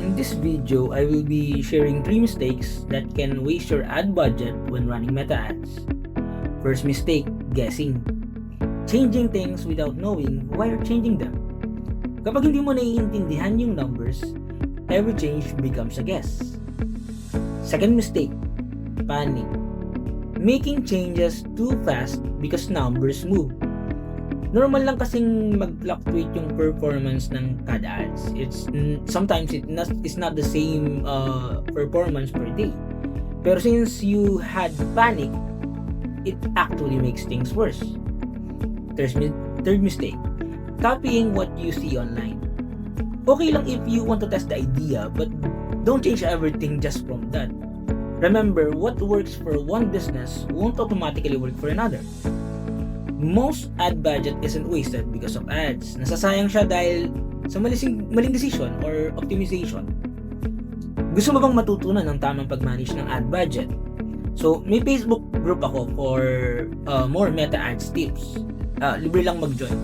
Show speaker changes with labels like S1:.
S1: In this video, I will be sharing 3 mistakes that can waste your ad budget when running meta ads. First mistake, guessing. Changing things without knowing why you're changing them. Kapag hindi mo naiintindihan yung numbers, every change becomes a guess. Second mistake, panic. Making changes too fast because numbers move. Normal lang kasing mag-fluctuate yung performance ng ad ads. Sometimes it's not the same performance per day. Pero since you had panic, it actually makes things worse. Third mistake, copying what you see online. Okay lang if you want to test the idea, but don't change everything just from that. Remember, what works for one business won't automatically work for another. Most ad budget isn't wasted because of ads. Nasasayang siya dahil sa maling decision or optimization. Gusto mo bang matutunan ng tamang pag-manage ng ad budget? So, may Facebook group ako for more meta ads tips. Libre lang mag-join.